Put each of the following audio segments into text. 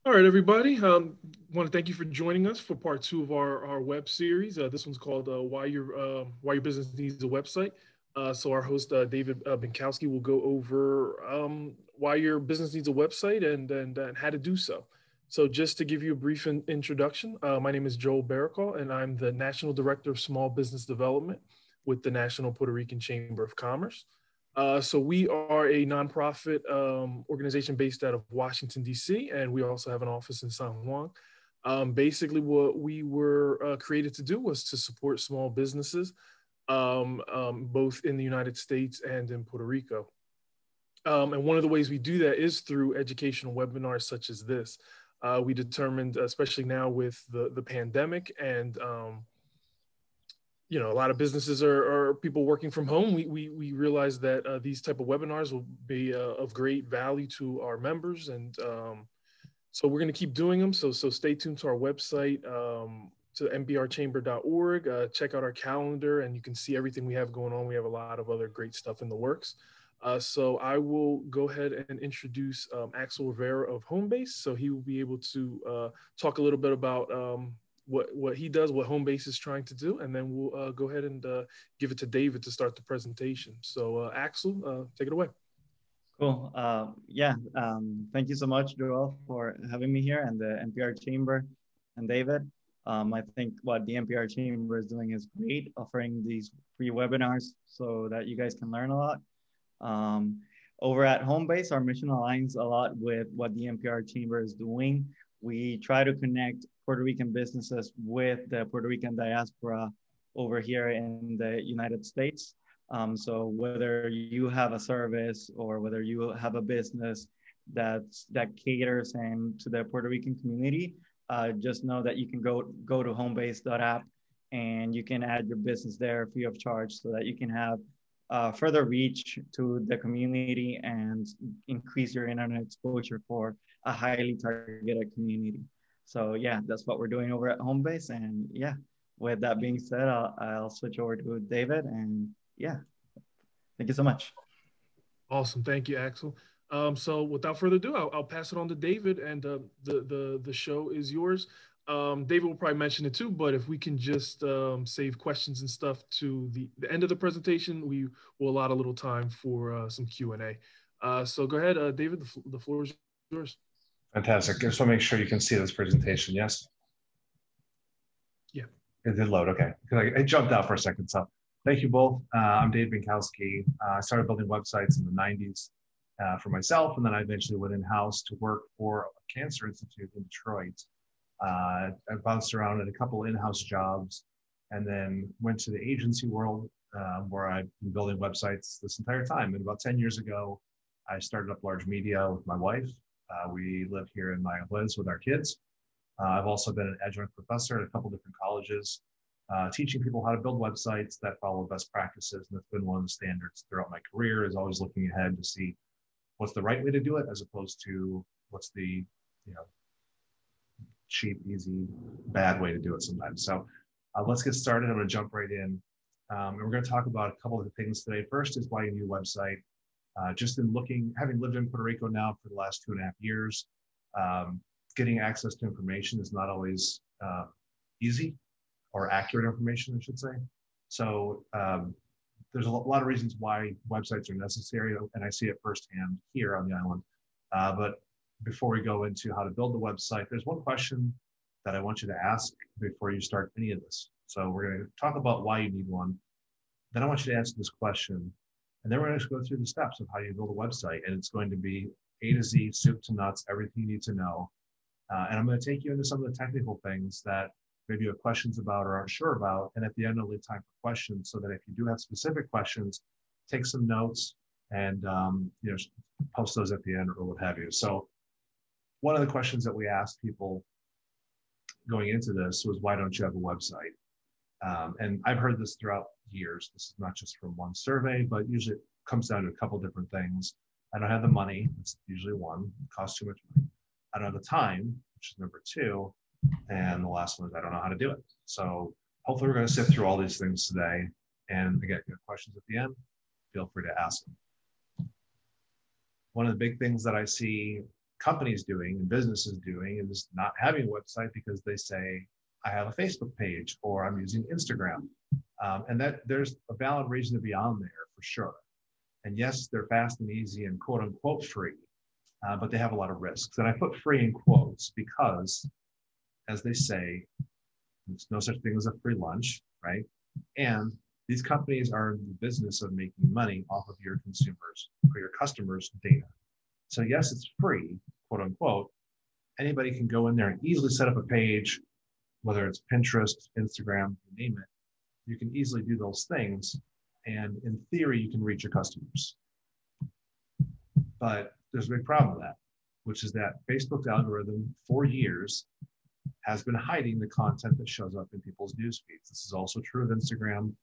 All right, everybody. Want to thank you for joining us for part two of our web series. This one's called Why Your Business Needs a Website. So our host David Binkowski will go over why your business needs a website and how to do so. So just to give you a brief introduction, my name is Joel Baracol, and I'm the National Director of Small Business Development with the National Puerto Rican Chamber of Commerce. So we are a nonprofit organization based out of Washington D.C., and we also have an office in San Juan. Basically, what we were created to do was to support small businesses, both in the United States and in Puerto Rico. And one of the ways we do that is through educational webinars such as this. We determined, especially now with the pandemic and a lot of businesses are people working from home. We realize that these type of webinars will be of great value to our members, and so we're going to keep doing them. So stay tuned to our website, to mbrchamber.org. Check out our calendar, and you can see everything we have going on. We have a lot of other great stuff in the works. So I will go ahead and introduce Axel Rivera of Homebase. So he will be able to talk a little bit about what he does, what Homebase is trying to do, and then we'll go ahead and give it to David to start the presentation. So Axel, take it away. Cool. Thank you so much, Joel, for having me here and the NPR Chamber and David. I think what the NPR Chamber is doing is great, offering these free webinars so that you guys can learn a lot. Over at Homebase, our mission aligns a lot with what the NPR Chamber is doing. We try to connect Puerto Rican businesses with the Puerto Rican diaspora over here in the United States. So whether you have a service or whether you have a business that caters and to the Puerto Rican community, just know that you can go to homebase.app and you can add your business there free of charge so that you can have further reach to the community and increase your internet exposure for a highly targeted community. So yeah, that's what we're doing over at Homebase. And yeah, with that being said, I'll switch over to David. And yeah, thank you so much. Awesome, thank you, Axel. So without further ado, I'll pass it on to David, and the show is yours. David will probably mention it too, but if we can just save questions and stuff to the end of the presentation, we will allot a little time for some Q&A. So go ahead, David, the floor is yours. Fantastic. Just want to make sure you can see this presentation, yes? Yeah. It did load, okay. It jumped out for a second, so thank you both. I'm Dave Binkowski. I started building websites in the 90s for myself, and then I eventually went in-house to work for a cancer institute in Detroit. I bounced around in a couple in-house jobs and then went to the agency world where I've been building websites this entire time. And about 10 years ago, I started up Large Media with my wife. We live here in Mayagüez with our kids. I've also been an adjunct professor at a couple different colleges, teaching people how to build websites that follow best practices. And that's been one of the standards throughout my career, is always looking ahead to see what's the right way to do it, as opposed to what's the cheap, easy, bad way to do it sometimes. So let's get started. I'm going to jump right in. And we're going to talk about a couple of the things today. First is why you need a website. Just in looking, having lived in Puerto Rico now for the last 2.5 years, getting access to information is not always easy, or accurate information, I should say. So there's a lot of reasons why websites are necessary, and I see it firsthand here on the island. But before we go into how to build the website, there's one question that I want you to ask before you start any of this. So we're going to talk about why you need one. Then I want you to answer this question. And then we're going to go through the steps of how you build a website. And it's going to be A to Z, soup to nuts, everything you need to know. And I'm going to take you into some of the technical things that maybe you have questions about or aren't sure about. And at the end, I'll leave time for questions, so that if you do have specific questions, take some notes and post those at the end or what have you. So one of the questions that we asked people going into this was, why don't you have a website? And I've heard this throughout years. This is not just from one survey, but usually it comes down to a couple different things. I don't have the money. It's usually one. It costs too much money. I don't have the time, which is number two. And the last one is I don't know how to do it. So hopefully we're going to sift through all these things today. And again, if you have questions at the end, feel free to ask them. One of the big things that I see companies doing and businesses doing is not having a website because they say, I have a Facebook page or I'm using Instagram. And that there's a valid reason to be on there for sure. And yes, they're fast and easy and quote unquote free, but they have a lot of risks. And I put free in quotes because, as they say, there's no such thing as a free lunch, right? And these companies are in the business of making money off of your consumers or your customers' data. So yes, it's free, quote unquote. Anybody can go in there and easily set up a page, whether it's Pinterest, Instagram, you name it. You can easily do those things. And in theory, you can reach your customers. But there's a big problem with that, which is that Facebook's algorithm for years has been hiding the content that shows up in people's news feeds. This is also true of Instagram,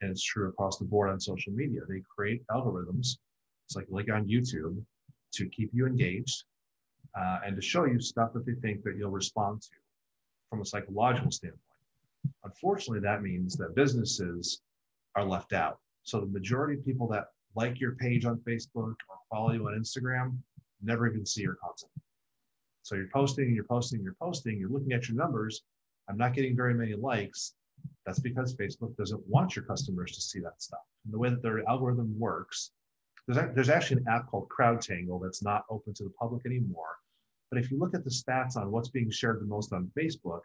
and it's true across the board on social media. They create algorithms, it's like on YouTube, to keep you engaged and to show you stuff that they think that you'll respond to from a psychological standpoint. Unfortunately, that means that businesses are left out. So the majority of people that like your page on Facebook or follow you on Instagram never even see your content. So you're posting, you're looking at your numbers. I'm not getting very many likes. That's because Facebook doesn't want your customers to see that stuff. And the way that their algorithm works, there's actually an app called CrowdTangle that's not open to the public anymore. But if you look at the stats on what's being shared the most on Facebook,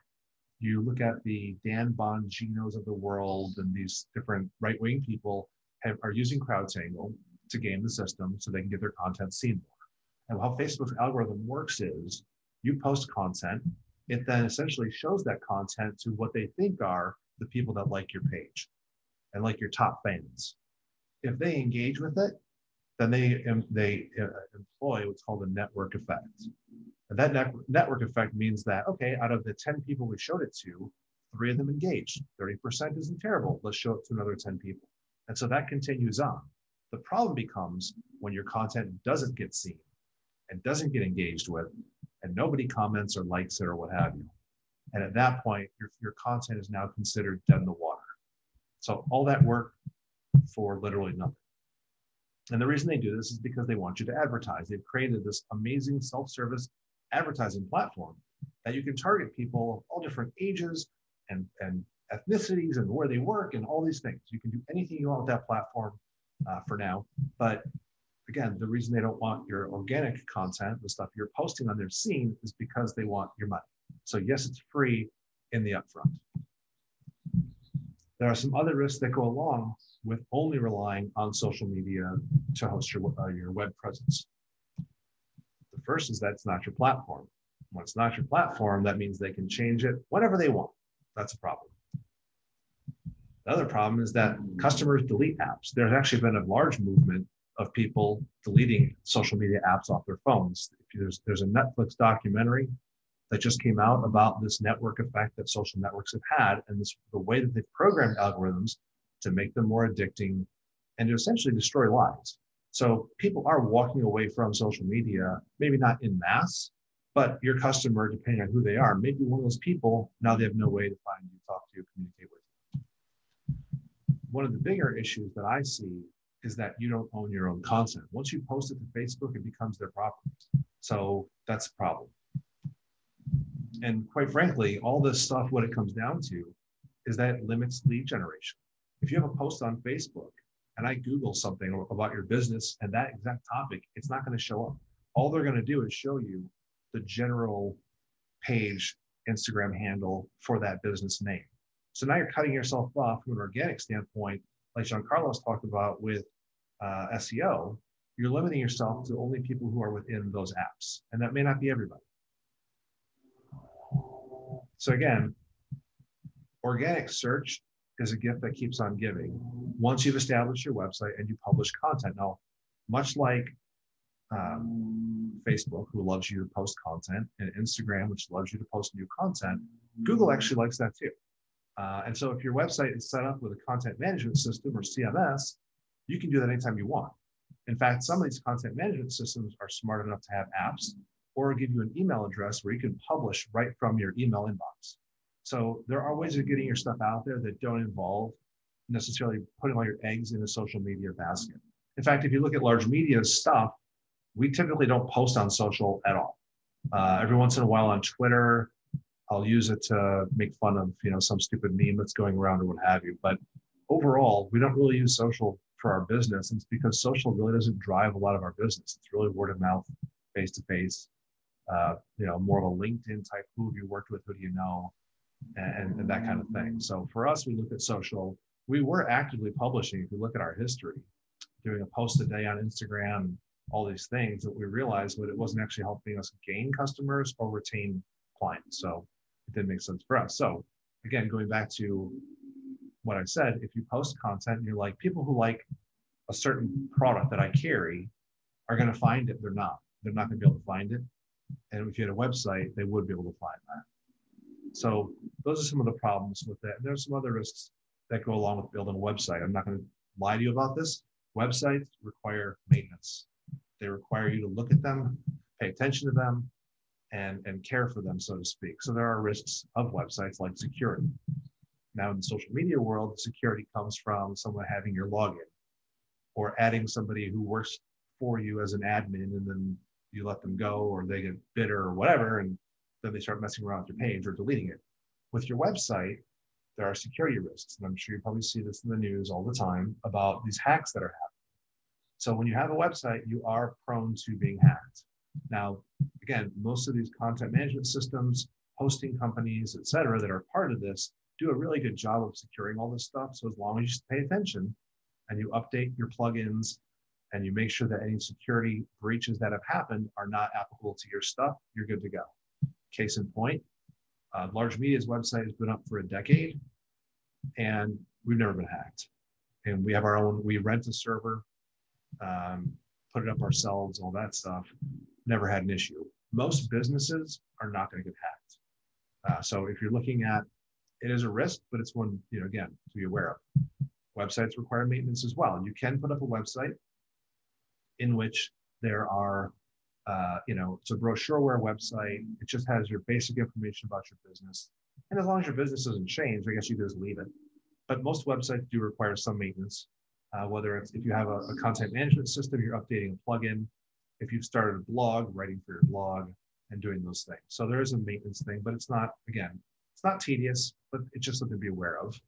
you look at the Dan Bonginos of the world and these different right-wing people are using CrowdTangle to game the system so they can get their content seen more. And how Facebook's algorithm works is you post content, it then essentially shows that content to what they think are the people that like your page and like your top fans. If they engage with it, then they employ what's called a network effect. And that network effect means that, okay, out of the 10 people we showed it to, 3 of them engaged. 30% isn't terrible. Let's show it to another 10 people. And so that continues on. The problem becomes when your content doesn't get seen and doesn't get engaged with, and nobody comments or likes it or what have you. And at that point, your content is now considered dead in the water. So all that work for literally nothing. And the reason they do this is because they want you to advertise. They've created this amazing self-service advertising platform that you can target people of all different ages and ethnicities and where they work and all these things. You can do anything you want with that platform for now. But again, the reason they don't want your organic content, the stuff you're posting on their scene, is because they want your money. So yes, it's free in the upfront. There are some other risks that go along with only relying on social media to host your web presence. The first is that it's not your platform. When it's not your platform, that means they can change it whenever they want. That's a problem. The other problem is that customers delete apps. There's actually been a large movement of people deleting social media apps off their phones. There's a Netflix documentary that just came out about this network effect that social networks have had, and the way that they've programmed algorithms to make them more addicting and to essentially destroy lives. So people are walking away from social media, maybe not en masse, but your customer, depending on who they are, maybe one of those people, now they have no way to find you, talk to you, communicate with you. One of the bigger issues that I see is that you don't own your own content. Once you post it to Facebook, it becomes their property. So that's a problem. And quite frankly, all this stuff, what it comes down to is that it limits lead generation. If you have a post on Facebook and I Google something about your business and that exact topic, it's not going to show up. All they're going to do is show you the general page, Instagram handle for that business name. So now you're cutting yourself off from an organic standpoint, like Giancarlo's talked about with SEO. You're limiting yourself to only people who are within those apps, and that may not be everybody. So again, organic search is a gift that keeps on giving. Once you've established your website and you publish content. Now, much like Facebook, who loves you to post content, and Instagram, which loves you to post new content, Google actually likes that too. And so if your website is set up with a content management system or CMS, you can do that anytime you want. In fact, some of these content management systems are smart enough to have apps or give you an email address where you can publish right from your email inbox. So there are ways of getting your stuff out there that don't involve necessarily putting all your eggs in a social media basket. In fact, if you look at large media stuff, we typically don't post on social at all. Every once in a while on Twitter, I'll use it to make fun of, some stupid meme that's going around or what have you. But overall, we don't really use social for our business. It's because social really doesn't drive a lot of our business. It's really word of mouth, face to face, more of a LinkedIn type, who have you worked with, who do you know, and that kind of thing. So for us, we look at social. We were actively publishing, if you look at our history, doing a post a day on Instagram, all these things, that we realized that it wasn't actually helping us gain customers or retain clients. So it didn't make sense for us. So again, going back to what I said, if you post content and you're like, people who like a certain product that I carry are going to find it. They're not going to be able to find it. And if you had a website, they would be able to find that. So those are some of the problems with that. And there's some other risks that go along with building a website. I'm not going to lie to you about this. Websites require maintenance. They require you to look at them, pay attention to them, and care for them, so to speak. So there are risks of websites like security. Now in the social media world, security comes from someone having your login or adding somebody who works for you as an admin, and then you let them go, or they get bitter or whatever, and then they start messing around with your page or deleting it. With your website, there are security risks. And I'm sure you probably see this in the news all the time about these hacks that are happening. So when you have a website, you are prone to being hacked. Now, again, most of these content management systems, hosting companies, et cetera, that are part of this do a really good job of securing all this stuff. So as long as you pay attention and you update your plugins and you make sure that any security breaches that have happened are not applicable to your stuff, you're good to go. Case in point, Large Media's website has been up for a decade and we've never been hacked. And we have our own, we rent a server, put it up ourselves, all that stuff. Never had an issue. Most businesses are not going to get hacked. So if you're looking at, it is a risk, but it's one, again, to be aware of. Websites require maintenance as well. And you can put up a website in which there are, it's a brochureware website. It just has your basic information about your business. And as long as your business doesn't change, I guess you can just leave it. But most websites do require some maintenance, whether it's if you have a content management system, you're updating a plugin, if you've started a blog, writing for your blog and doing those things. So there is a maintenance thing, but it's not, again, it's not tedious, but it's just something to be aware of.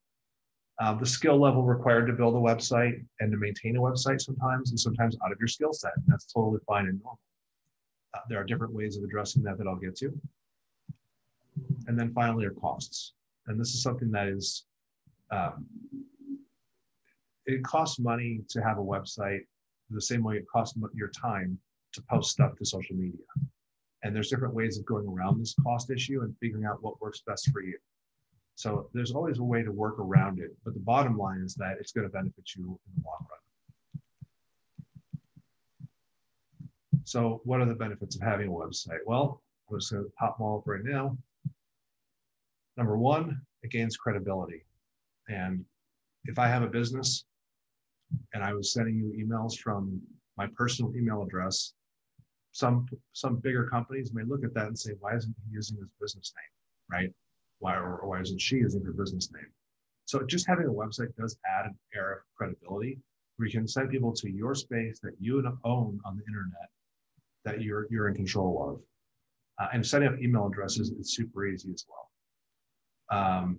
The skill level required to build a website and to maintain a website sometimes, and sometimes out of your skill set. And that's totally fine and normal. There are different ways of addressing that I'll get to. And then finally are costs. And this is something that is, it costs money to have a website the same way it costs your time to post stuff to social media. And there's different ways of going around this cost issue and figuring out what works best for you. So there's always a way to work around it, but the bottom line is that it's going to benefit you in the long run. So what are the benefits of having a website? Well, I'm just going to pop them all up right now. Number one, it gains credibility. And if I have a business and I was sending you emails from my personal email address, some bigger companies may look at that and say, why isn't he using his business name, right? Why isn't she using her business name? So just having a website does add an air of credibility where you can send people to your space that you own on the internet that you're in control of. And setting up email addresses is super easy as well.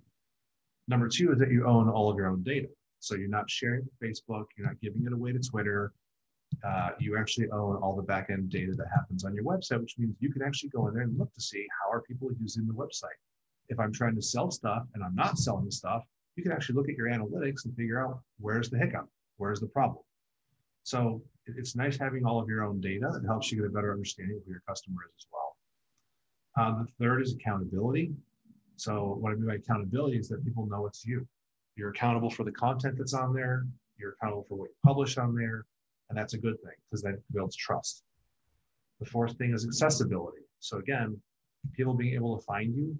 Number two is that you own all of your own data. So you're not sharing it with Facebook, you're not giving it away to Twitter. You actually own all the back-end data that happens on your website, which means you can actually go in there and look to see how are people using the website. If I'm trying to sell stuff and I'm not selling the stuff, you can actually look at your analytics and figure out where's the hiccup, where's the problem. So it's nice having all of your own data. It helps you get a better understanding of who your customer is as well. The third is accountability. So what I mean by accountability is that people know it's you. You're accountable for the content that's on there. You're accountable for what you publish on there. And that's a good thing because that builds trust. The fourth thing is accessibility. So again, people being able to find you,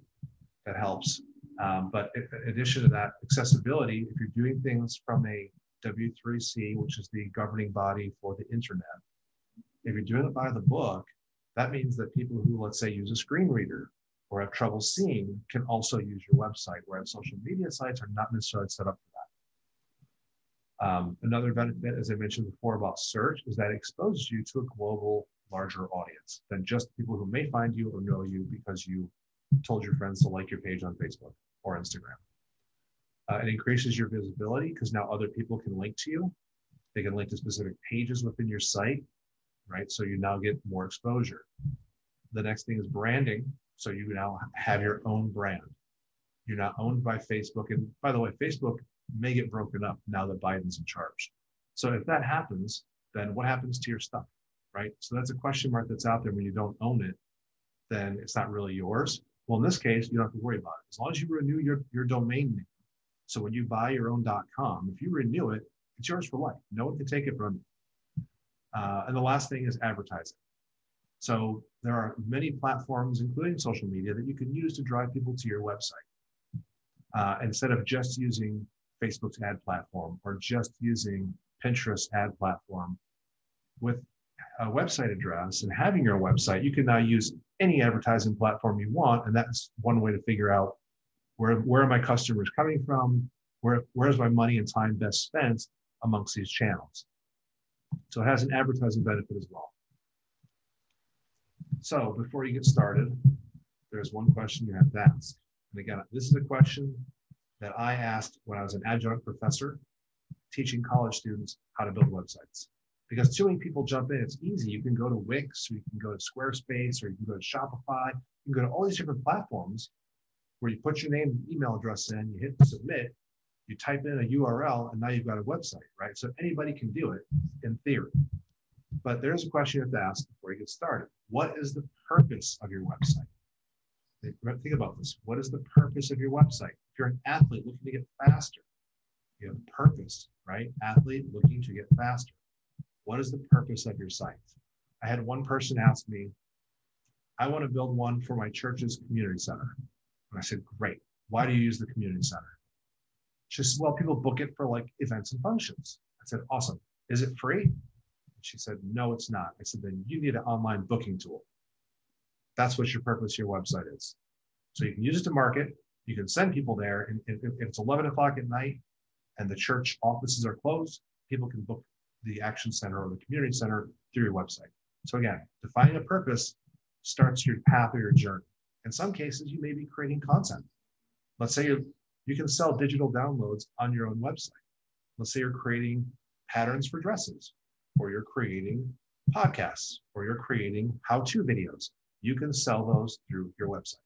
that helps. But in addition to that, accessibility, if you're doing things from a W3C, which is the governing body for the internet, if you're doing it by the book, that means that people who, let's say, use a screen reader or have trouble seeing can also use your website, whereas social media sites are not necessarily set up for that. Another benefit, as I mentioned before about search, is that it exposes you to a global larger audience than just people who may find you or know you because you told your friends to like your page on Facebook or Instagram. It increases your visibility because now other people can link to you. They can link to specific pages within your site, right? So you now get more exposure. The next thing is branding. So you now have your own brand. You're not owned by Facebook. And by the way, Facebook may get broken up now that Biden's in charge. So if that happens, then what happens to your stuff, right? So that's a question mark that's out there. When you don't own it, then it's not really yours. Well, in this case, you don't have to worry about it. As long as you renew your domain name. So when you buy your own .com, if you renew it, it's yours for life. No one can take it from you. And the last thing is advertising. So there are many platforms, including social media, that you can use to drive people to your website. Instead of just using Facebook's ad platform or just using Pinterest's ad platform, with a website address and having your website, you can now use any advertising platform you want. And that's one way to figure out where are my customers coming from, where's my money and time best spent amongst these channels. So it has an advertising benefit as well. So before you get started, there's one question you have to ask. And again, this is a question that I asked when I was an adjunct professor teaching college students how to build websites. Because too many people jump in. It's easy. You can go to Wix, or you can go to Squarespace, or you can go to Shopify. You can go to all these different platforms where you put your name and email address in, you hit submit, you type in a URL, and now you've got a website, right? So anybody can do it in theory. But there's a question you have to ask before you get started. What is the purpose of your website? Think about this. What is the purpose of your website? If you're an athlete looking to get faster, you have a purpose, right? Athlete looking to get faster. What is the purpose of your site? I had one person ask me, I want to build one for my church's community center. And I said, great. Why do you use the community center? She said, well, people book it for like events and functions. I said, awesome. Is it free? She said, no, it's not. I said, then you need an online booking tool. That's what your purpose of your website is. So you can use it to market. You can send people there. And if it's 11 o'clock at night and the church offices are closed, people can book the action center or the community center through your website. So again, defining a purpose starts your path or your journey. In some cases, you may be creating content. Let's say you can sell digital downloads on your own website. Let's say you're creating patterns for dresses, or you're creating podcasts, or you're creating how-to videos. You can sell those through your website.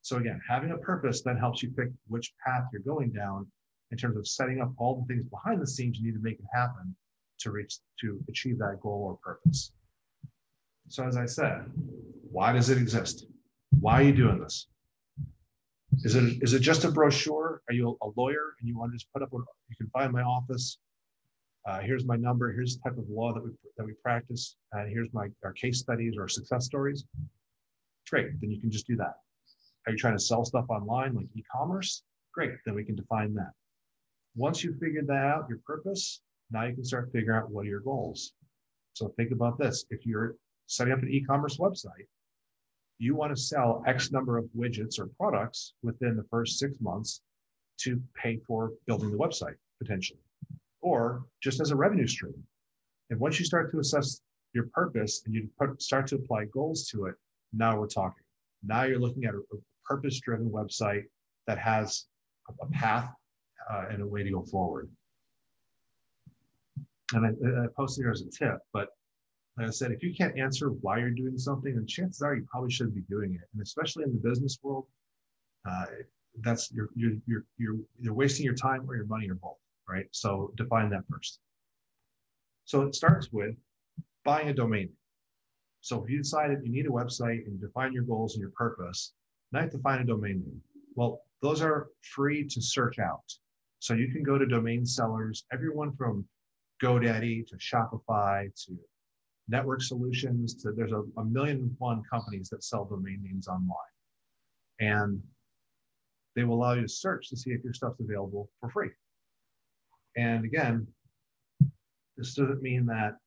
So again, having a purpose then helps you pick which path you're going down in terms of setting up all the things behind the scenes you need to make it happen to achieve that goal or purpose. So as I said, why does it exist? Why are you doing this? Is it just a brochure? Are you a lawyer and you want to just put up you can find my office? Here's my number. Here's the type of law that we practice. Here's our case studies or success stories. Great, then you can just do that. Are you trying to sell stuff online like e-commerce? Great, then we can define that. Once you've figured that out, your purpose, now you can start figuring out what are your goals. So think about this. If you're setting up an e-commerce website, you want to sell X number of widgets or products within the first 6 months to pay for building the website, potentially, or just as a revenue stream. And once you start to assess your purpose and you start to apply goals to it, now we're talking. Now you're looking at a purpose-driven website that has a path and a way to go forward. And I posted here as a tip, but like I said, if you can't answer why you're doing something, then chances are you probably shouldn't be doing it. And especially in the business world, you're wasting your time or your money or both, right? So define that first. So it starts with buying a domain name. So if you decided you need a website and you define your goals and your purpose, now you have to find a domain name. Well, those are free to search out. So you can go to domain sellers, everyone from GoDaddy to Shopify to Network Solutions to there's a 1,000,001 companies that sell domain names online. And they will allow you to search to see if your stuff's available for free. And again, this doesn't mean that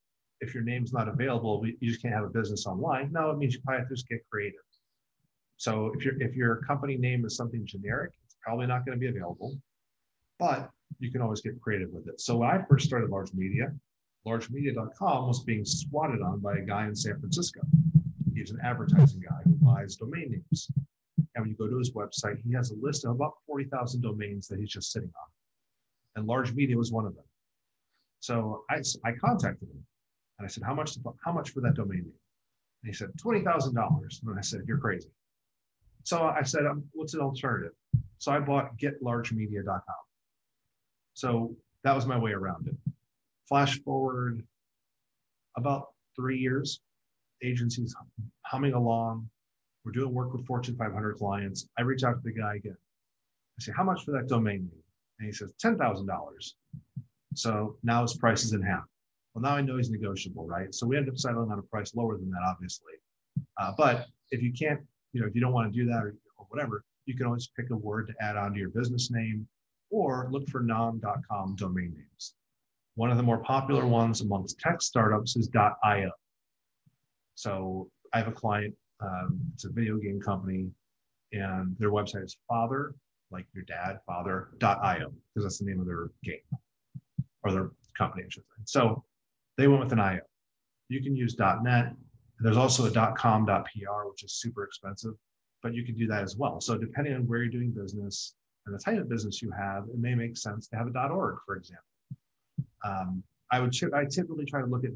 if your name's not available, you just can't have a business online. No, it means you probably have to just get creative. So if your company name is something generic, it's probably not going to be available, but you can always get creative with it. So when I first started Large Media, largemedia.com was being swatted on by a guy in San Francisco. He's an advertising guy who buys domain names. And when you go to his website, he has a list of about 40,000 domains that he's just sitting on. And Large Media was one of them. So I contacted him and I said, how much for that domain name? And he said, $20,000. And I said, you're crazy. So I said, what's an alternative? So I bought getlargemedia.com. So that was my way around it. Flash forward about 3 years, agencies humming along. We're doing work with Fortune 500 clients. I reach out to the guy again. I say, how much for that domain name? And he says, $10,000. So now his price is in half. Well, now I know he's negotiable, right? So we ended up settling on a price lower than that, obviously. But if you can't, if you don't want to do that or whatever, you can always pick a word to add on to your business name or look for non.com domain names. One of the more popular ones amongst tech startups is .io. So I have a client, it's a video game company, and their website is father, like your dad, father.io, because that's the name of their game, or their company, I should say. So they went with an IO. You can use .net. There's also a .com.pr, which is super expensive, but you can do that as well. So depending on where you're doing business and the type of business you have, it may make sense to have a .org, for example. I typically try to look at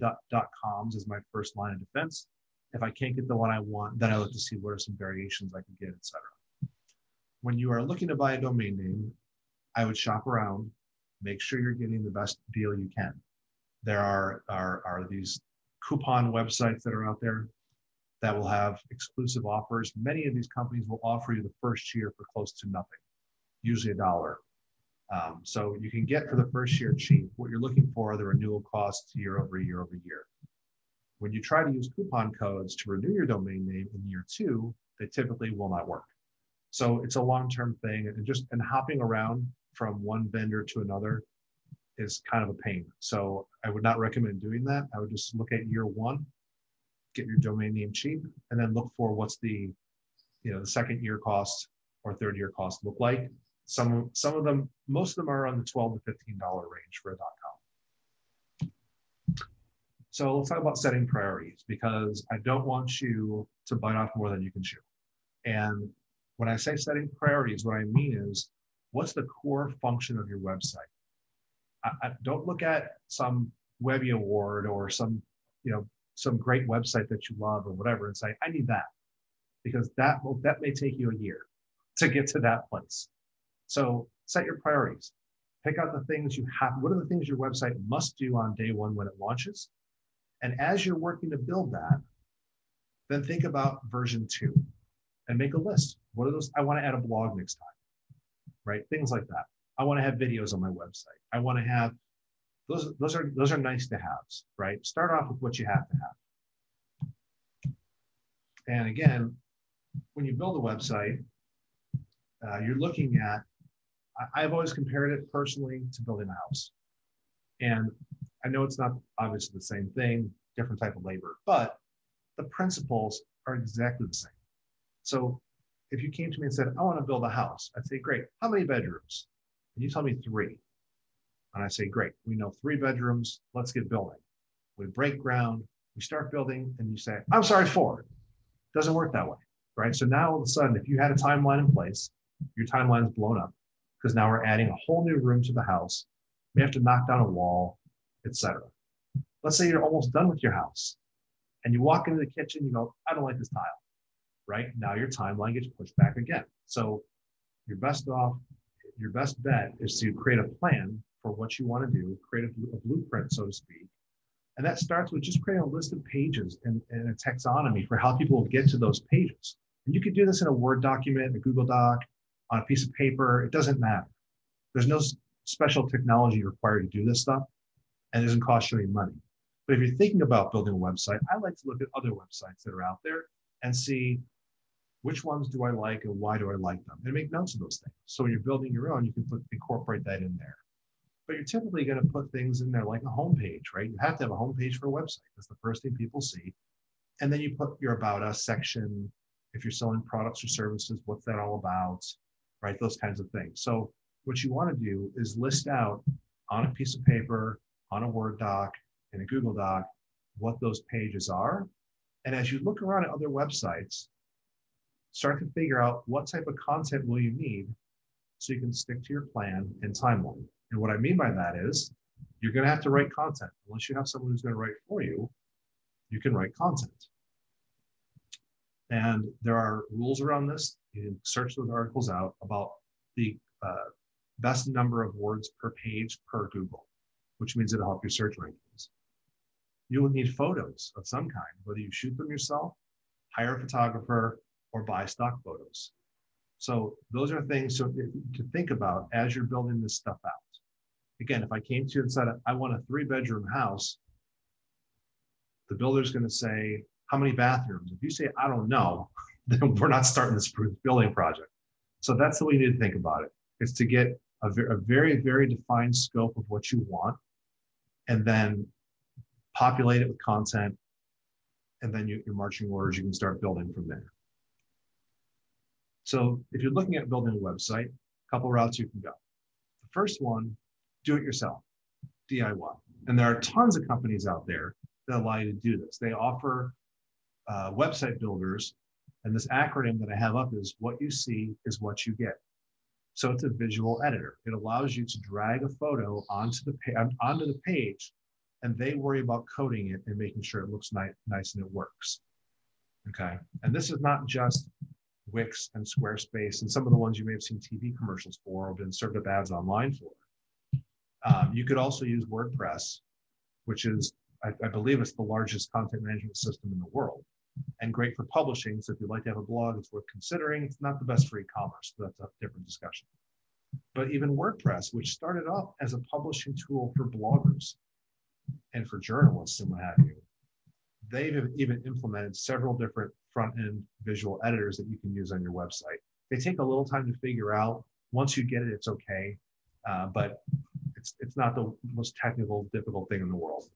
.coms as my first line of defense. If I can't get the one I want, then I look to see what are some variations I can get, et cetera. When you are looking to buy a domain name, I would shop around, make sure you're getting the best deal you can. There are these coupon websites that are out there that will have exclusive offers. Many of these companies will offer you the first year for close to nothing, usually $1. So you can get for the first year cheap. What you're looking for are the renewal costs year over year over year. When you try to use coupon codes to renew your domain name in year 2, they typically will not work. So it's a long-term thing, and hopping around from one vendor to another is kind of a pain. So I would not recommend doing that. I would just look at year 1, get your domain name cheap, and then look for what's the second year cost or third year cost look like. Some of them, most of them are on the $12 to $15 range for a .com. So let's talk about setting priorities, because I don't want you to bite off more than you can chew. And when I say setting priorities, what I mean is, what's the core function of your website? I don't look at some Webby award or some great website that you love or whatever and say, I need that, because that may take you a year to get to that place. So set your priorities. Pick out the things you have. What are the things your website must do on day 1 when it launches? And as you're working to build that, then think about version 2 and make a list. What are those? I want to add a blog next time, right? Things like that. I want to have videos on my website. I want to have those are nice to haves, right? Start off with what you have to have. And again, when you build a website, you're looking at, I've always compared it personally to building a house. And I know it's not obviously the same thing, different type of labor, but the principles are exactly the same. So if you came to me and said, I want to build a house, I'd say, great, how many bedrooms? And you tell me 3. And I say, great, we know 3 bedrooms, let's get building. We break ground, we start building, and you say, I'm sorry, 4. Doesn't work that way, right? So now all of a sudden, if you had a timeline in place, your timeline is blown up, because now we're adding a whole new room to the house. We have to knock down a wall, etc. Let's say you're almost done with your house and you walk into the kitchen, you go, I don't like this tile, right? Now your timeline gets pushed back again. So your best bet is to create a plan for what you want to do, create a blueprint, so to speak. And that starts with just creating a list of pages and a taxonomy for how people will get to those pages. And you could do this in a Word document, a Google Doc, on a piece of paper. It doesn't matter. There's no special technology required to do this stuff, and it doesn't cost you any money. But if you're thinking about building a website, I like to look at other websites that are out there and see which ones do I like and why do I like them, and make notes of those things. So when you're building your own, you can incorporate that in there. But you're typically going to put things in there like a homepage, right? You have to have a homepage for a website. That's the first thing people see. And then you put your About Us section. If you're selling products or services, what's that all about, right? Those kinds of things. So what you want to do is list out on a piece of paper, on a Word doc, in a Google Doc what those pages are. And as you look around at other websites, start to figure out what type of content will you need so you can stick to your plan and timeline. And what I mean by that is you're going to have to write content. Unless you have someone who's going to write for you, you can write content. And there are rules around this. You can search those articles out about the best number of words per page per Google, which means it'll help your search rankings. You will need photos of some kind, whether you shoot them yourself, hire a photographer, or buy stock photos. So those are things to think about as you're building this stuff out. Again, if I came to you and said, I want a 3-bedroom house, the builder's going to say, how many bathrooms? If you say, I don't know, then we're not starting this building project. So that's the way you need to think about it. It's to get a very, very defined scope of what you want, and then populate it with content, and then your marching orders, you can start building from there. So if you're looking at building a website, a couple routes you can go. The first one, do it yourself, DIY. And there are tons of companies out there that allow you to do this. They offer website builders, and this acronym that I have up is what you see is what you get. So it's a visual editor. It allows you to drag a photo onto the page, and they worry about coding it and making sure it looks nice and it works. Okay, and this is not just Wix and Squarespace and some of the ones you may have seen TV commercials for or been served up ads online for. You could also use WordPress, which is, I believe it's the largest content management system in the world, and great for publishing. So if you'd like to have a blog, it's worth considering. It's not the best for e-commerce, but that's a different discussion. But even WordPress, which started off as a publishing tool for bloggers and for journalists and what have you, they've even implemented several different front-end visual editors that you can use on your website. They take a little time to figure out. Once you get it, it's okay, but it's not the most technical, difficult thing in the world.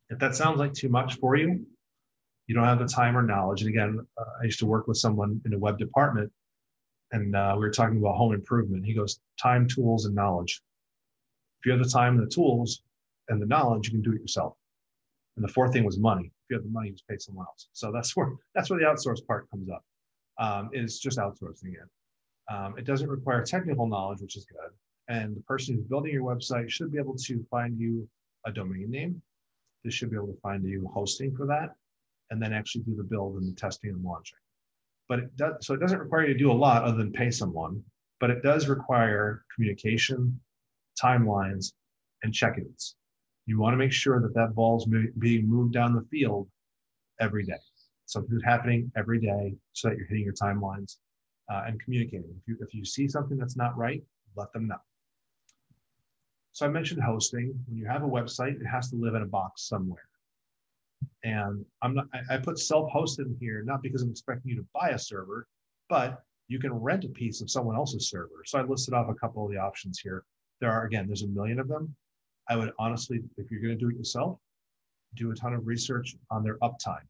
If that sounds like too much for you, you don't have the time or knowledge. And again, I used to work with someone in a web department, and we were talking about home improvement. He goes, time, tools, and knowledge. If you have the time and the tools and the knowledge, you can do it yourself. And the fourth thing was money. If you have the money, you just pay someone else. So that's where the outsource part comes up. Is just outsourcing it. It doesn't require technical knowledge, which is good. And the person who's building your website should be able to find you a domain name. They should be able to find you hosting for that, and then actually do the build and the testing and launching. But it doesn't require you to do a lot other than pay someone, but it does require communication, timelines, and check-ins. You want to make sure that that ball's being moved down the field every day. Something's happening every day so that you're hitting your timelines and communicating. If you see something that's not right, let them know. So I mentioned hosting. When you have a website, it has to live in a box somewhere. And I put self-hosted in here, not because I'm expecting you to buy a server, but you can rent a piece of someone else's server. So I listed off a couple of the options here. There's a million of them. I would honestly, if you're going to do it yourself, do a ton of research on their uptime.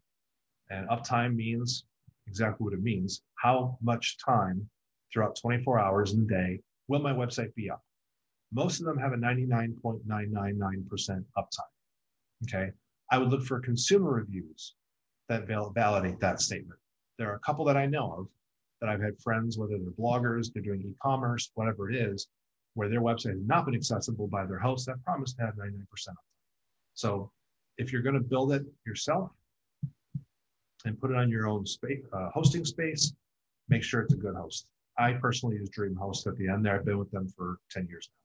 And uptime means exactly what it means. How much time throughout 24 hours in the day will my website be up? Most of them have a 99.999% uptime. Okay. I would look for consumer reviews that validate that statement. There are a couple that I know of that I've had friends, whether they're bloggers, they're doing e-commerce, whatever it is, where their website has not been accessible by their host that promised to have 99% uptime. So if you're going to build it yourself and put it on your own space, hosting space, make sure it's a good host. I personally use DreamHost at the end there. I've been with them for 10 years now.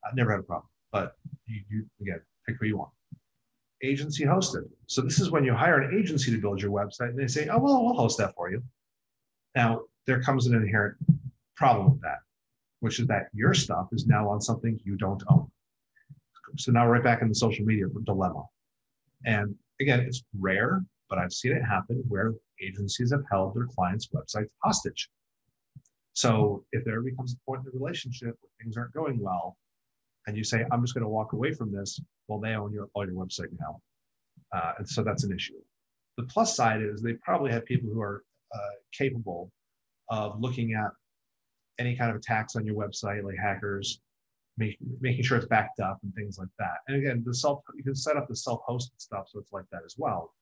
I've never had a problem, but you again, pick who you want. Agency hosted. So this is when you hire an agency to build your website and they say, oh, well, we'll host that for you. Now, there comes an inherent problem with that, which is that your stuff is now on something you don't own. So now we're right back in the social media dilemma. And again, it's rare, but I've seen it happen where agencies have held their clients' websites hostage. So if there becomes a point in the relationship where things aren't going well, and you say, I'm just going to walk away from this, well, they own all your website now. And so that's an issue. The plus side is they probably have people who are capable of looking at any kind of attacks on your website, like hackers, making sure it's backed up and things like that. And again, you can set up the self-hosted stuff so it's like that as well.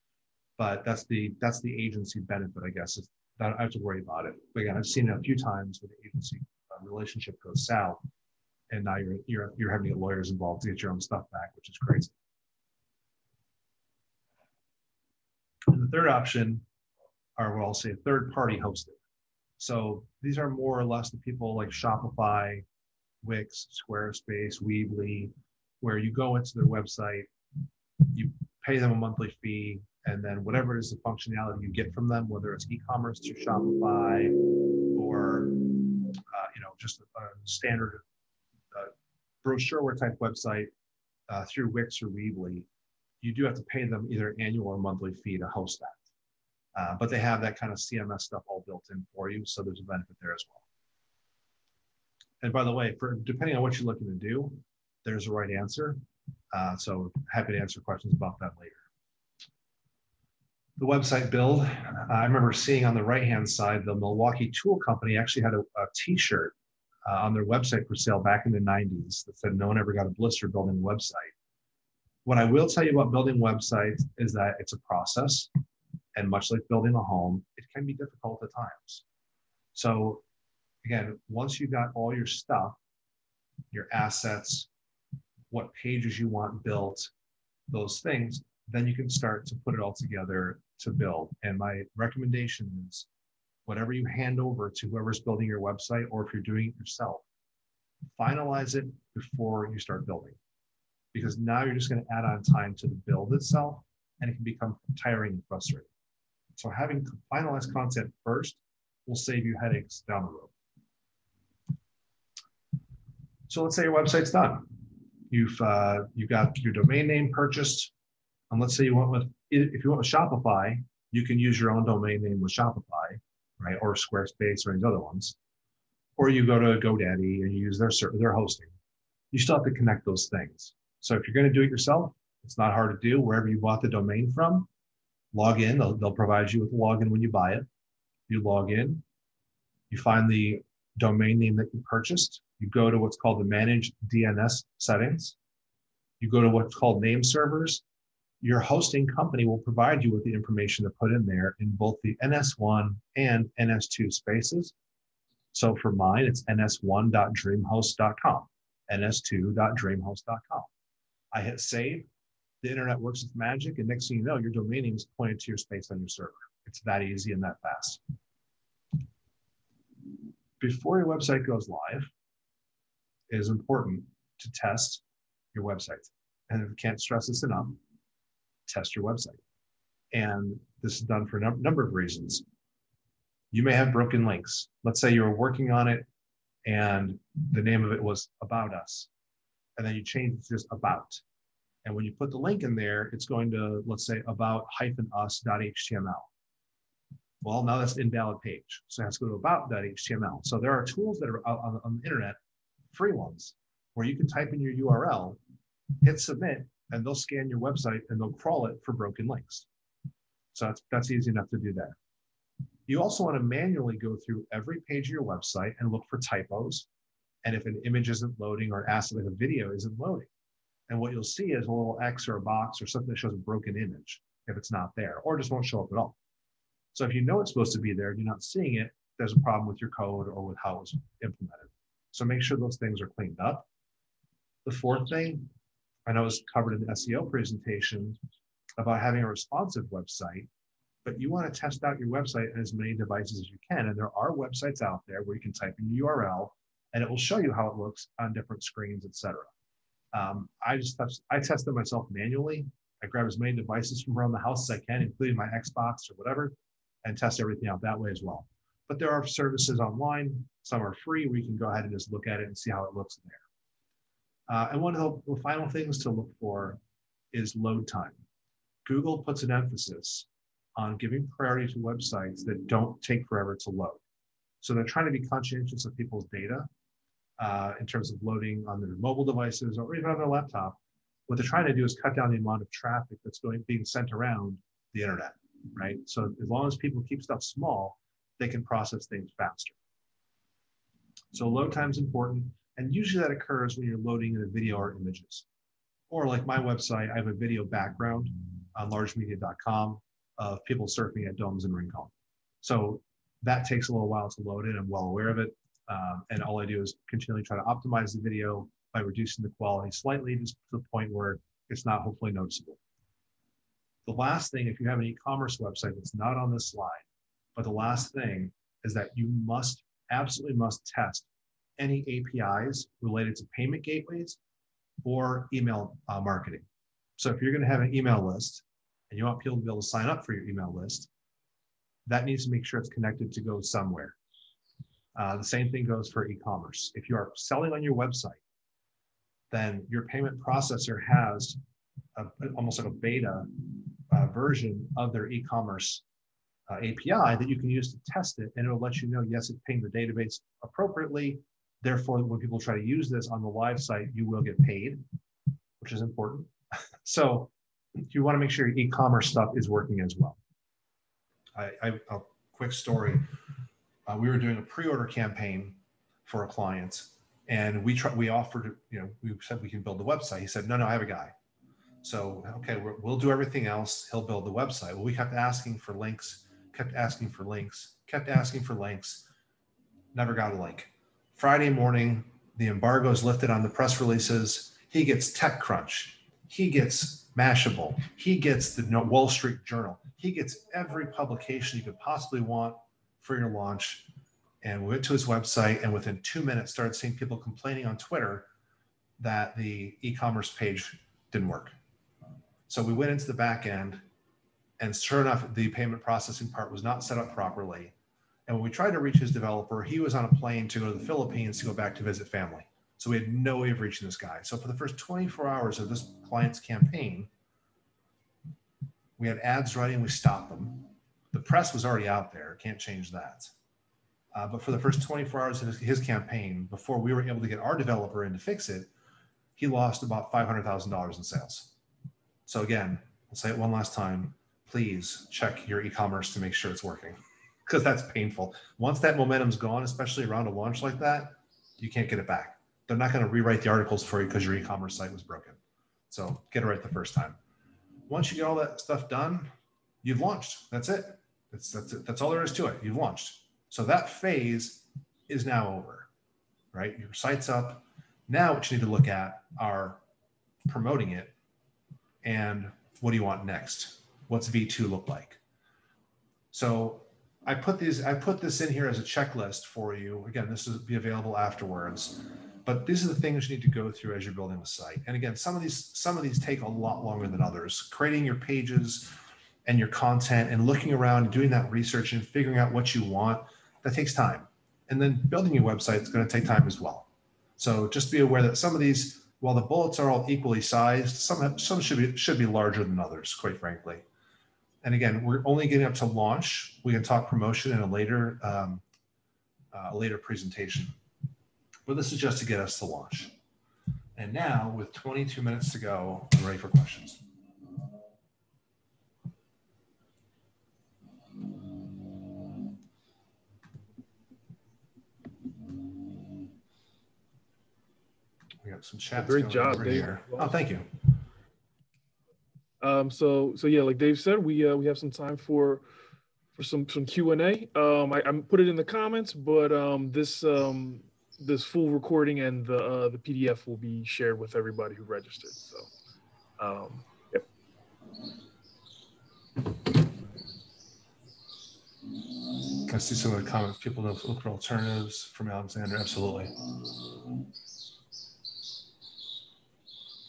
But that's the agency benefit, I guess. Is that I have to worry about it. But again, I've seen it a few times where the agency relationship goes south, and now you're having to get lawyers involved to get your own stuff back, which is crazy. And the third option are what I'll say third-party hosting. So these are more or less the people like Shopify, Wix, Squarespace, Weebly, where you go into their website, you pay them a monthly fee, and then whatever it is the functionality you get from them, whether it's e-commerce through Shopify or just a standard brochure type website through Wix or Weebly, you do have to pay them either an annual or monthly fee to host that. But they have that kind of CMS stuff all built in for you, so there's a benefit there as well. And by the way, depending on what you're looking to do, there's a right answer. So happy to answer questions about that later. The website build, I remember seeing on the right-hand side, the Milwaukee Tool Company actually had a t-shirt on their website for sale back in the 90s that said no one ever got a blister building a website. What I will tell you about building websites is that it's a process, and much like building a home, it can be difficult at times. So again, once you got all your stuff, your assets, what pages you want built, those things, then you can start to put it all together to build. And my recommendation is whatever you hand over to whoever's building your website, or if you're doing it yourself, finalize it before you start building. Because now you're just going to add on time to the build itself, and it can become tiring and frustrating. So having finalized content first will save you headaches down the road. So let's say your website's done. You've got your domain name purchased, and let's say if you went with Shopify, you can use your own domain name with Shopify, right, or Squarespace or any other ones, or you go to GoDaddy and you use their hosting. You still have to connect those things. So if you're going to do it yourself, it's not hard to do. Wherever you bought the domain from, log in. They'll provide you with a login when you buy it. You log in, you find the domain name that you purchased. You go to what's called the Manage DNS Settings. You go to what's called name servers. Your hosting company will provide you with the information to put in there in both the NS1 and NS2 spaces. So for mine, it's ns1.dreamhost.com, ns2.dreamhost.com. I hit save, the internet works its magic, and next thing you know, your domain name is pointed to your space on your server. It's that easy and that fast. Before your website goes live, it is important to test your website. And I can't stress this enough, test your website. And this is done for a number of reasons. You may have broken links. Let's say you were working on it and the name of it was About Us. And then you change it to just About. And when you put the link in there, it's going to, let's say, about-us.html. Well, now that's an invalid page. So it has to go to about.html. So there are tools that are out on the internet, free ones, where you can type in your URL, hit submit, and they'll scan your website and they'll crawl it for broken links. So that's easy enough to do that. You also want to manually go through every page of your website and look for typos. And if an image isn't loading or asset like a video isn't loading. And what you'll see is a little X or a box or something that shows a broken image if it's not there, or just won't show up at all. So if you know it's supposed to be there and you're not seeing it, there's a problem with your code or with how it was implemented. So make sure those things are cleaned up. The fourth thing, I know is covered in the SEO presentation about having a responsive website, but you want to test out your website on as many devices as you can. And there are websites out there where you can type in your URL and it will show you how it looks on different screens, etc. I test them myself manually. I grab as many devices from around the house as I can, including my Xbox or whatever, and test everything out that way as well. But there are services online, some are free, where you can go ahead and just look at it and see how it looks there. And one of the final things to look for is load time. Google puts an emphasis on giving priority to websites that don't take forever to load. So they're trying to be conscientious of people's data in terms of loading on their mobile devices or even on their laptop. What they're trying to do is cut down the amount of traffic that's being sent around the internet, right? So as long as people keep stuff small, they can process things faster. So load time is important. And usually that occurs when you're loading in a video or images. Or like my website, I have a video background on largemedia.com of people surfing at domes in Rincon. So that takes a little while to load in. I'm well aware of it. And all I do is continually try to optimize the video by reducing the quality slightly, just to the point where it's not hopefully noticeable. The last thing, if you have an e-commerce website that's not on this slide, but the last thing is that you absolutely must test any APIs related to payment gateways or email marketing. So if you're going to have an email list and you want people to be able to sign up for your email list, that needs to make sure it's connected to go somewhere. The same thing goes for e-commerce. If you are selling on your website, then your payment processor has almost like a beta version of their e-commerce API that you can use to test it, and it'll let you know, yes, it's paying the database appropriately. Therefore, when people try to use this on the live site, you will get paid, which is important. So you want to make sure your e-commerce stuff is working as well. A quick story. We were doing a pre-order campaign for a client, and we offered, we said we can build the website. He said, no, I have a guy. So, okay, we'll do everything else. He'll build the website. Well, we kept asking for links, never got a link. Friday morning, the embargo is lifted on the press releases. He gets TechCrunch. He gets Mashable. He gets the Wall Street Journal. He gets every publication you could possibly want for your launch. And we went to his website, and within 2 minutes started seeing people complaining on Twitter that the e-commerce page didn't work. So we went into the back end, and sure enough, the payment processing part was not set up properly. And when we tried to reach his developer, he was on a plane to go to the Philippines to go back to visit family. So we had no way of reaching this guy. So for the first 24 hours of this client's campaign, we had ads running, we stopped them. The press was already out there, can't change that. But for the first 24 hours of his campaign, before we were able to get our developer in to fix it, he lost about $500,000 in sales. So again, I'll say it one last time, please check your e-commerce to make sure it's working, because that's painful. Once that momentum's gone, especially around a launch like that, you can't get it back. They're not going to rewrite the articles for you because your e-commerce site was broken. So get it right the first time. Once you get all that stuff done, you've launched. That's it. That's all there is to it. You've launched. So that phase is now over, right? Your site's up. Now what you need to look at are promoting it, and what do you want next? What's V2 look like? So I put this in here as a checklist for you. Again, this will be available afterwards, but these are the things you need to go through as you're building the site. And again, some of these take a lot longer than others. Creating your pages and your content and looking around and doing that research and figuring out what you want, that takes time. And then building your website is going to take time as well. So just be aware that some of these, while the bullets are all equally sized, some should be larger than others, quite frankly. And again, we're only getting up to launch. We can talk promotion in a later presentation. But this is just to get us to launch. And now, with 22 minutes to go, I'm ready for questions. We got some chats. Great job, Dave. Here. Oh, thank you. So yeah, like Dave said, we have some time for some Q&A. I put it in the comments, but this full recording and the PDF will be shared with everybody who registered. So yep. I see some of the comments. People look for alternatives from Alexander. Absolutely.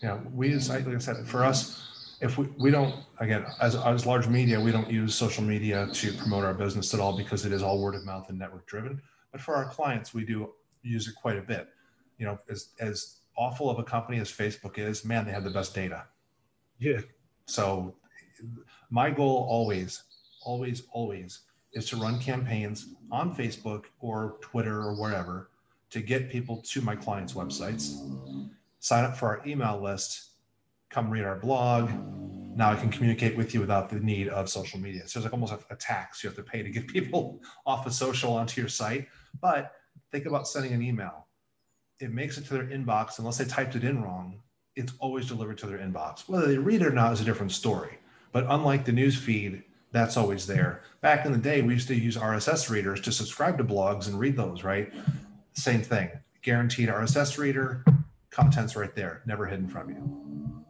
Yeah, like I said, for us, if we don't, again, as large media, we don't use social media to promote our business at all, because it is all word of mouth and network driven. But for our clients, we do use it quite a bit. You know, as awful of a company as Facebook is, man, they have the best data. Yeah. So my goal always is to run campaigns on Facebook or Twitter or wherever to get people to my clients' websites, sign up for our email list, come read our blog. Now I can communicate with you without the need of social media. So it's like almost a tax you have to pay to get people off of social onto your site. But think about sending an email. it makes it to their inbox. Unless they typed it in wrong, it's always delivered to their inbox. Whether they read it or not is a different story. But unlike the news feed, that's always there. Back in the day, we used to use RSS readers to subscribe to blogs and read those, right? Same thing. Guaranteed RSS reader, content's right there, never hidden from you.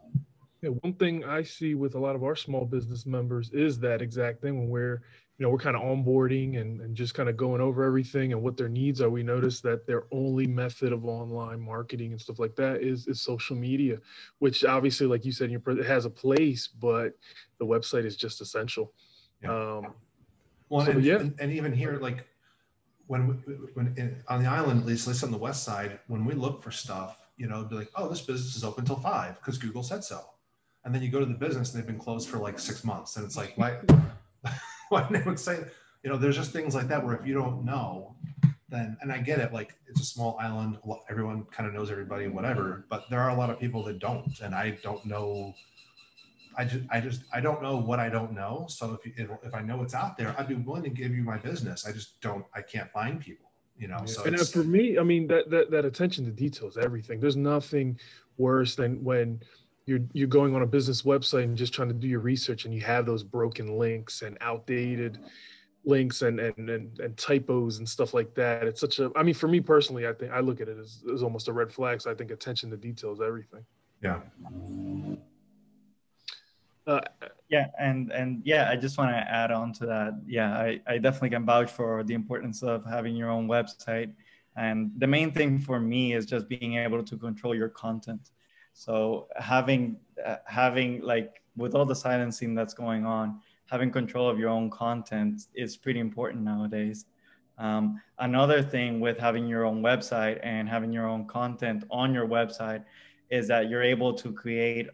Yeah, one thing I see with a lot of our small business members is that exact thing when we're kind of onboarding and just kind of going over everything and what their needs are. We notice that their only method of online marketing and stuff like that is social media, which obviously, like you said, it has a place, but the website is just essential. Yeah. And even here, like when on the island, at least on the west side, when we look for stuff, it'd be like, oh, this business is open till 5 because Google said so. And then you go to the business and they've been closed for like 6 months. And it's like, why they would say, there's just things like that where if you don't know, then, and I get it, like it's a small island, everyone kind of knows everybody, whatever, but there are a lot of people that don't, and I don't know. I don't know what I don't know. So if I know it's out there, I'd be willing to give you my business. I can't find people, so. And for me, I mean, that attention to detail is everything. There's nothing worse than when you're going on a business website and just trying to do your research and you have those broken links and outdated links and typos and stuff like that. It's I mean, for me personally, I think I look at it as almost a red flag. So I think attention to detail is everything. Yeah. I just want to add on to that. Yeah, I definitely can vouch for the importance of having your own website. And the main thing for me is just being able to control your content. So having like with all the silencing that's going on, having control of your own content is pretty important nowadays. Another thing with having your own website and having your own content on your website is that you're able to create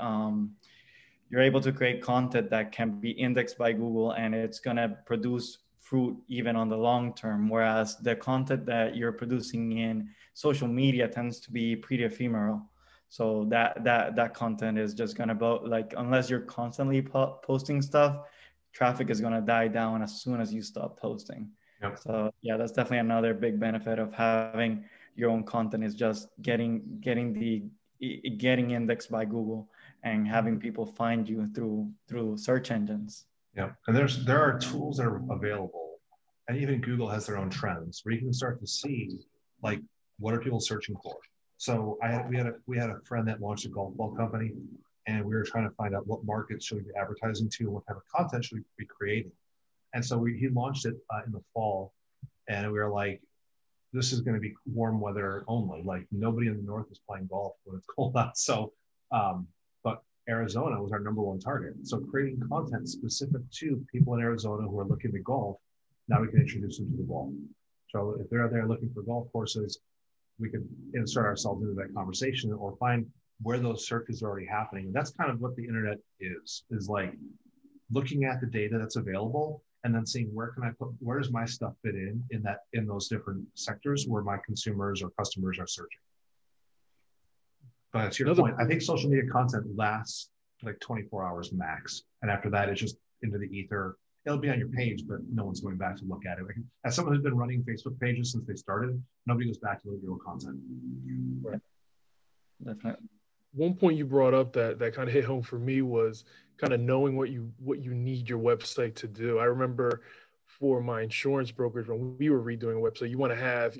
content that can be indexed by Google, and it's going to produce fruit even on the long term. Whereas the content that you're producing in social media tends to be pretty ephemeral. So that content is just going to unless you're constantly posting stuff, traffic is going to die down as soon as you stop posting. Yep. So yeah, that's definitely another big benefit of having your own content is just getting indexed by Google and having people find you through search engines. Yeah, and there are tools that are available, and even Google has their own trends where you can start to see like what are people searching for. So we had a friend that launched a golf ball company, and we were trying to find out what markets should we be advertising to and what type of content should we be creating. And so he launched it in the fall, and we were like, this is going to be warm weather only. Like nobody in the north is playing golf when it's cold out. So, but Arizona was our #1 target. So creating content specific to people in Arizona who are looking to golf, now we can introduce them to the ball. So if they're there looking for golf courses, we could insert ourselves into that conversation or find where those searches are already happening. And that's kind of what the internet is like looking at the data that's available and then seeing where does my stuff fit in those different sectors where my consumers or customers are searching. But to your point, I think social media content lasts like 24 hours max. And after that, it's just into the ether. It'll be on your page, but no one's going back to look at it. Like, as someone who's been running Facebook pages since they started, nobody goes back to look at your own content. Right. Definitely. One point you brought up that kind of hit home for me was kind of knowing what you need your website to do. I remember for my insurance brokerage, when we were redoing a website,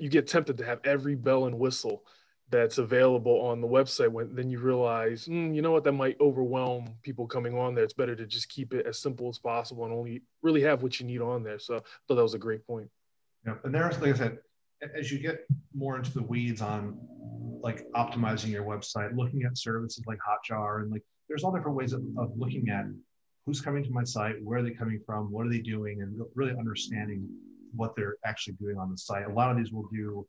you get tempted to have every bell and whistle that's available on the website. Then you realize, you know what, that might overwhelm people coming on there. It's better to just keep it as simple as possible and only really have what you need on there. So I thought that was a great point. Yeah, and there's, like I said, as you get more into the weeds on like optimizing your website, looking at services like Hotjar, and like there's all different ways of looking at who's coming to my site, where are they coming from, what are they doing, and really understanding what they're actually doing on the site. A lot of these will do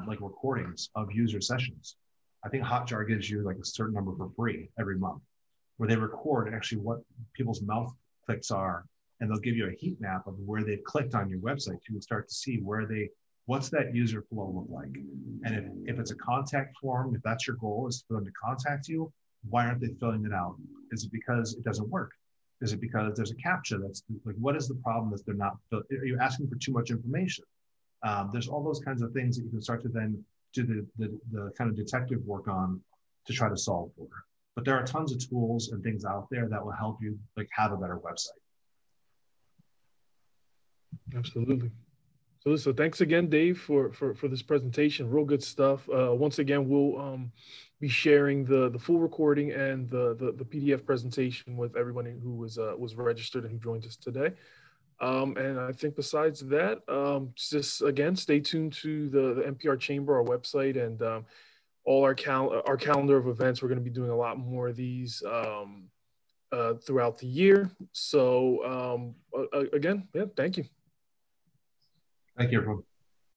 like recordings of user sessions. I think Hotjar gives you like a certain number for free every month, where they record actually what people's mouth clicks are, and they'll give you a heat map of where they've clicked on your website. You can start to see what's that user flow look like. And if it's a contact form, if that's your goal is for them to contact you, why aren't they filling it out? Is it because it doesn't work? Is it because there's a CAPTCHA that's like, what is the problem that they're not, are you asking for too much information? There's all those kinds of things that you can start to then do the kind of detective work on to try to solve for. But there are tons of tools and things out there that will help you like have a better website. Absolutely. So thanks again, Dave, for this presentation. Real good stuff. Once again, we'll be sharing the full recording and the PDF presentation with everyone who was registered and who joined us today. And I think besides that, just again, stay tuned to the NPR Chamber, our website, and all our calendar of events. We're going to be doing a lot more of these throughout the year. So again, yeah, thank you. Thank you, everyone.